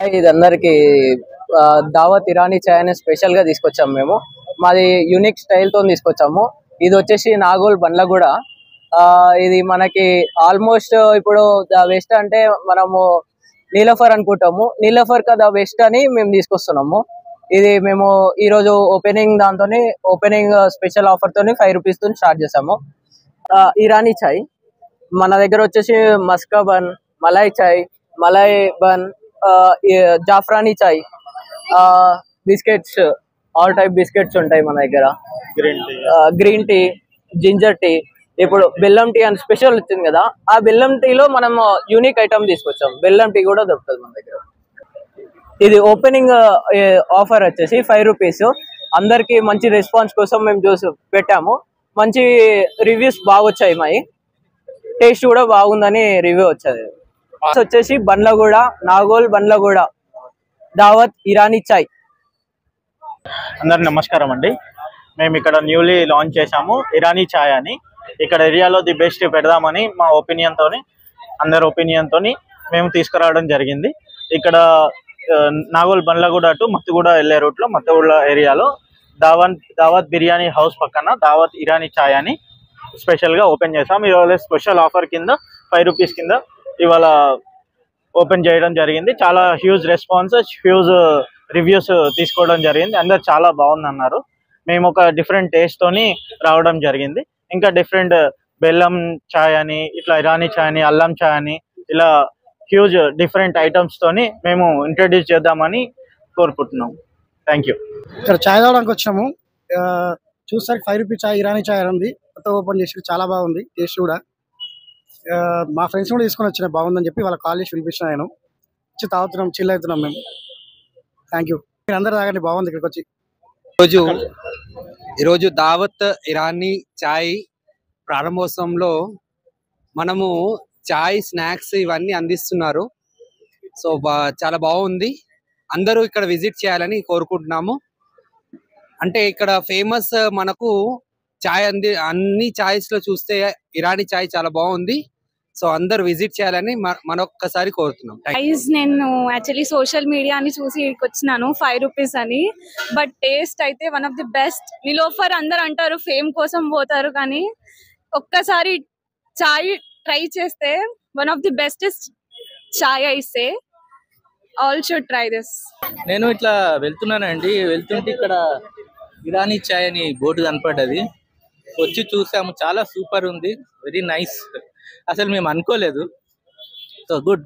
ఇది అందరికి దావత్ ఇరానీ చాయ్ అనే స్పెషల్ గా తీసుకొచ్చాము మేము. మాది యూనిక్ స్టైల్ తో తీసుకొచ్చాము. ఇది వచ్చేసి నాగోల్ బండ్లగూడ. ఇది మనకి ఆల్మోస్ట్ ఇప్పుడు ద వెస్ట్ అంటే మనము నీలఫర్ అనుకుంటాము. నీలఫర్ కదా వెస్ట్ అని మేము తీసుకొస్తున్నాము. ఇది మేము ఈ రోజు ఓపెనింగ్ స్పెషల్ ఆఫర్ తోని 5 రూపీస్ తో స్టార్ట్ చేసాము. ఇరానీ చాయ్ మన దగ్గర వచ్చేసి మస్కా బన్, మలై చాయ్, మలై బన్, జాఫ్రానీ చాయ్, బిస్కెట్స్, ఆల్ టైప్ బిస్కెట్స్ ఉంటాయి మన దగ్గర. గ్రీన్ టీ, జింజర్ టీ, ఇప్పుడు బెల్లం టీ అని స్పెషల్ వచ్చింది కదా, ఆ బెల్లం టీలో మనం యూనిక్ ఐటమ్ తీసుకొచ్చాం. బెల్లం టీ కూడా దొరుకుతుంది మన దగ్గర. ఇది ఓపెనింగ్ ఆఫర్ వచ్చేసి 5 రూపీస్. అందరికి మంచి రెస్పాన్స్ కోసం మేము చూసి పెట్టాము. మంచి రివ్యూస్ బాగా వచ్చాయి. మాయి టేస్ట్ కూడా బాగుందని రివ్యూ వచ్చేది. వచ్చేసి బండ్లగూడ, నాగోల్ బండ్లగూడ దావత్ ఇరానీ చాయ్. అందరికి నమస్కారం అండి. మేము ఇక్కడ న్యూలీ లాంచ్ చేసాము ఇరానీ చాయ్ అని. ఇక్కడ ఏరియాలో ది బెస్ట్ పెడదామని మా అందరి ఒపీనియన్ తోని మేము తీసుకురావడం జరిగింది. ఇక్కడ నాగోల్ బండ్లగూడ టు మత్తుగూడ వెళ్ళే రూట్లో మత్తుగూడ ఏరియాలో దావత్ బిర్యానీ హౌస్ పక్కన దావత్ ఇరానీ చాయ్ అని స్పెషల్గా ఓపెన్ చేసాం. ఇవాళ స్పెషల్ ఆఫర్ కింద 5 రూపీస్ కింద ఇవాళ ఓపెన్ చేయడం జరిగింది. చాలా హ్యూజ్ రెస్పాన్స్, హ్యూజ్ రివ్యూస్ తీసుకోవడం జరిగింది. అందరు చాలా బాగుంది అన్నారు. మేము ఒక డిఫరెంట్ టేస్ట్ తోని రావడం జరిగింది. ఇంకా డిఫరెంట్ బెల్లం చాయ్ అని, ఇట్లా ఇరానీ చాయ్ అని, అల్లం చాయ్ అని, ఇలా హ్యూజ్ డిఫరెంట్ ఐటమ్స్ తోని మేము ఇంట్రడ్యూస్ చేద్దామని కోరుకుంటున్నాం. Thank you. ఇక్కడ చాయ్ తాగడానికి వచ్చాము. చూసారు 5 రూపీస్ చాయ్, ఇరానీ చాయ్ ఉంది. కొత్త ఓపెన్ చేసి చాలా బాగుంది టేస్ట్ కూడా. మా ఫ్రెండ్స్ కూడా తీసుకొని వచ్చిన బాగుందని చెప్పి వాళ్ళ కాల్ చేసి పిలిపించిన నేను వచ్చి తాగుతున్నాం, చిల్ అవుతున్నాం మేము. Thank you. మీరు అందరూ తాగండి, బాగుంది ఇక్కడికి వచ్చి. ఈరోజు దావత్ ఇరానీ చాయ్ ప్రారంభోత్సవంలో మనము చాయ్, స్నాక్స్ ఇవన్నీ అందిస్తున్నారు. సో చాలా బాగుంది. అందరూ ఇక్కడ విజిట్ చేయాలని కోరుకుంటున్నాము. అంటే ఇక్కడ ఫేమస్ మనకు చాయ్ అన్ని చాయ్స్ లో చూస్తే ఇరానీ చాయ్ చాలా బాగుంది. సో అందరు విజిట్ చేయాలని మనొక్కసారి కోరుతున్నాం. నేను యాక్చువల్లీ సోషల్ మీడియా అని చూసి ఇక్కడికి వచ్చినాను 5 రూపీస్ అని. బట్ టేస్ట్ అయితే one of the best. Niloufer అందరు అంటారు ఫేమ్ కోసం పోతారు, కానీ ఒక్కసారి చాయ్ ట్రై చేస్తే వన్ ఆఫ్ ది బెస్టెస్ట్ చాయ్ అయితే ఆల్ షుడ్ ట్రై దిస్. నేను ఇట్లా వెళ్తున్నానండి, వెళ్తుంటే ఇక్కడ ఇరానీ చాయ్ అని బోర్డు కనపడ్డది. వచ్చి చూసాము, చాలా సూపర్ ఉంది, వెరీ నైస్. అసలు మేము అనుకోలేదు. So good.